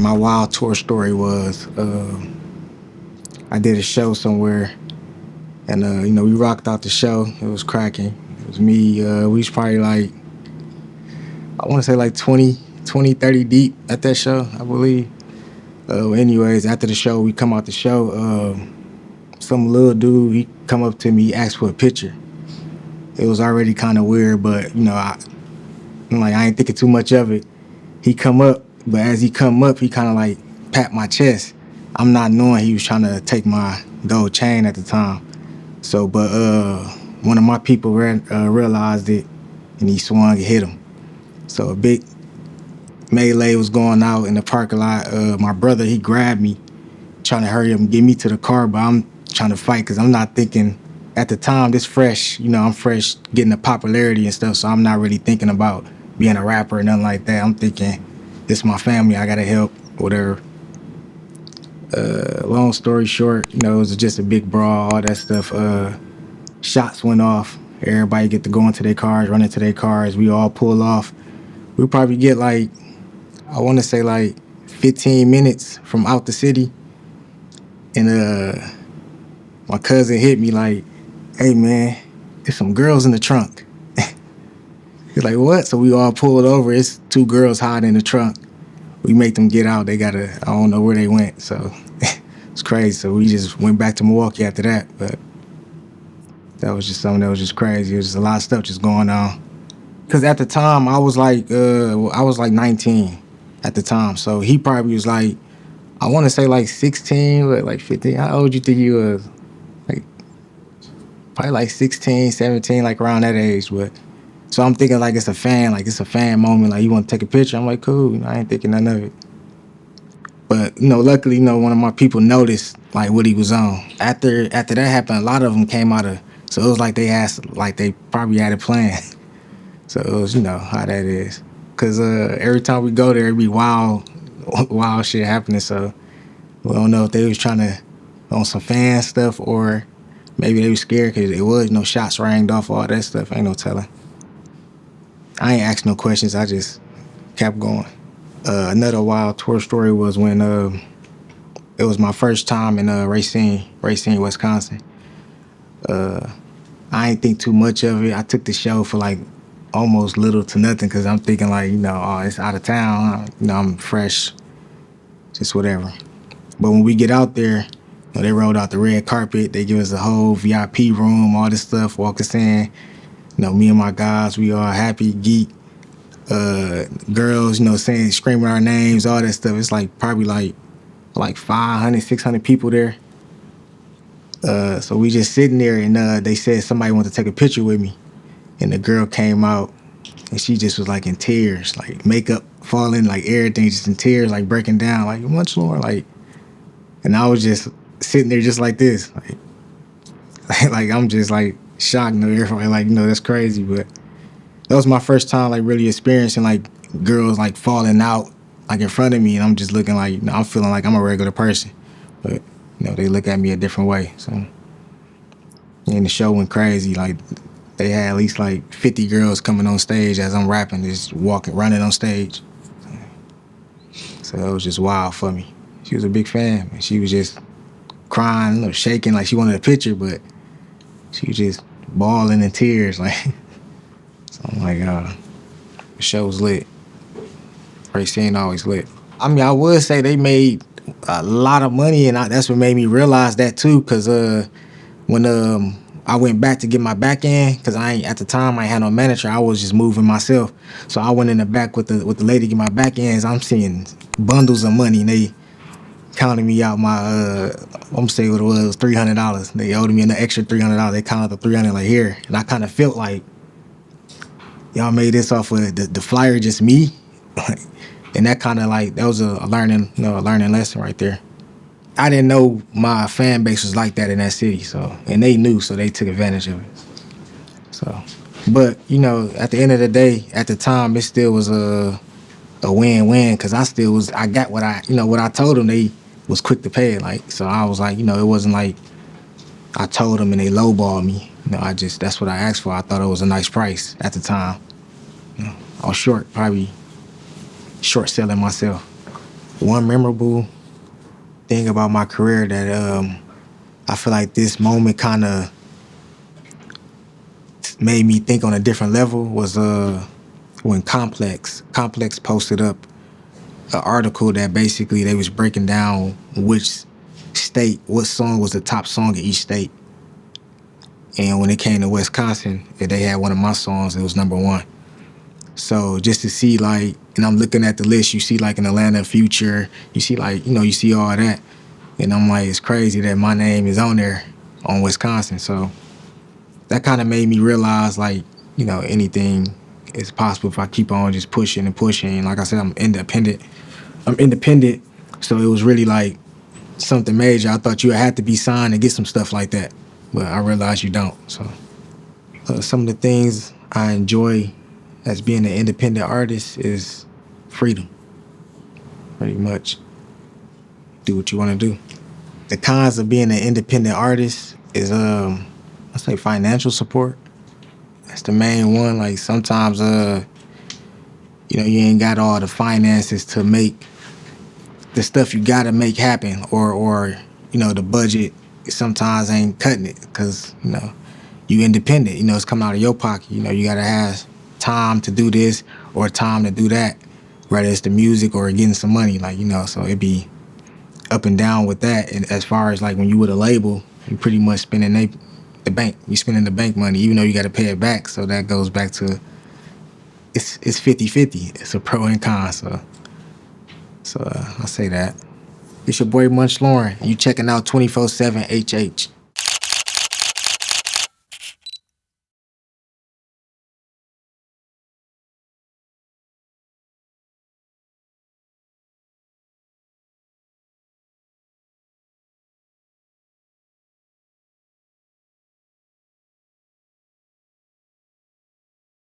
my wild tour story was I did a show somewhere, and we rocked out the show. It was cracking. It was me. We was probably like, I want to say like 20, 30 deep at that show, I believe. Anyways, after the show, we come out the show. Some little dude, he come up to me, he asked for a picture. It was already kind of weird, but I ain't thinking too much of it. He come up, but as he come up, he kind of like pat my chest. I'm not knowing he was trying to take my gold chain at the time. So, but one of my people realized it, and he swung and hit him. So a big melee was going out in the parking lot. My brother, he grabbed me, trying to hurry up and get me to the car, but I'm trying to fight because I'm not thinking, at the time, this fresh, I'm fresh getting the popularity and stuff, so I'm not really thinking about being a rapper or nothing like that. I'm thinking, this is my family, I gotta help, whatever. Long story short, it was just a big brawl, all that stuff. Shots went off. Everybody get to go into their cars, run into their cars. We all pull off. We probably get like, I want to say like 15 minutes from out the city. And my cousin hit me like, hey man, there's some girls in the trunk. He's like, what? So we all pulled over. It's 2 girls hiding in the trunk. We make them get out. I don't know where they went. So it's crazy. So we just went back to Milwaukee after that. But that was just something that was just crazy. It was just a lot of stuff just going on. Because at the time, I was like 19 at the time. So he probably was like, I want to say like 16, but like 15. How old you think he was? Like, probably like 16, 17, like around that age. But so I'm thinking like it's a fan moment. Like, you want to take a picture? I'm like, cool. I ain't thinking none of it. But luckily, one of my people noticed like what he was on. After that happened, a lot of them came out of. So it was like they probably had it planned. So it was, how that is. Cause every time we go there, it be wild shit happening. So we don't know if they was trying to on some fan stuff or maybe they was scared because it was shots ranged off, all that stuff. Ain't no telling. I ain't asked no questions. I just kept going. Another wild tour story was when it was my first time in Racine, Wisconsin. I ain't think too much of it. I took the show for like almost little to nothing because I'm thinking like, it's out of town. I'm fresh, just whatever. But when we get out there, they rolled out the red carpet. They give us a whole VIP room, all this stuff, walk us in. Me and my guys, we all happy, geek. Girls, saying, screaming our names, all that stuff. It's like probably like 500, 600 people there. So we just sitting there, and they said somebody wanted to take a picture with me. And the girl came out, and she just was like in tears, like makeup falling, like everything just in tears, like breaking down, like Munch Lauren, like. And I was just sitting there just like this, like I'm just like shocked. Everybody like, that's crazy. But that was my first time like really experiencing like girls like falling out like in front of me, and I'm just looking like, I'm feeling like I'm a regular person. But they look at me a different way. So and the show went crazy. Like they had at least like 50 girls coming on stage as I'm rapping, just walking, running on stage. So it was just wild for me. She was a big fan, and she was just crying, shaking like she wanted a picture, but she was just bawling in tears. Like, so I'm like, the show was lit. Racine always lit. I mean, I would say they made a lot of money, and that's what made me realize that too. Cause when I went back to get my back end, cause at the time I ain't had no manager. I was just moving myself. So I went in the back with the lady to get my back ends. I'm seeing bundles of money, and they counted me out my I'm gonna say what it was, $300. They owed me an extra $300. They counted the $300 like here, and I kind of felt like y'all made this off of the flyer, just me. And that kind of like, that was a learning lesson right there. I didn't know my fan base was like that in that city, so, and they knew, so they took advantage of it. So, but at the end of the day, at the time, it still was a win-win, because I got what I told them. They was quick to pay it, like, so I was like, it wasn't like I told them and they lowballed me. That's what I asked for. I thought it was a nice price at the time. I was probably short selling myself. one memorable thing about my career that I feel like this moment kind of made me think on a different level was when Complex posted up an article that basically they was breaking down which state, what song was the top song in each state. And when it came to Wisconsin, if they had one of my songs, it was #1. So just to see like, and I'm looking at the list, you see like in Atlanta, Future, you see like, you see all that. And I'm like, it's crazy that my name is on there on Wisconsin. So that kind of made me realize like, anything is possible if I keep on just pushing and pushing. Like I said, I'm independent. So it was really like something major. I thought you had to be signed to get some stuff like that. But I realized you don't. So some of the things I enjoy as being an independent artist is freedom. Pretty much. Do what you want to do. The cons of being an independent artist is I say financial support. That's the main one. Like sometimes you ain't got all the finances to make the stuff you gotta make happen, or the budget sometimes ain't cutting it because you independent. It's coming out of your pocket. You gotta have time to do this or time to do that, whether it's the music or getting some money. So it be up and down with that. And as far as like when you with a label, you pretty much spending the bank. You spending the bank money, even though you got to pay it back. So that goes back to it's 50-50. It's a pro and con. So I say that. It's your boy Munch Lauren. You checking out 24/7 HH.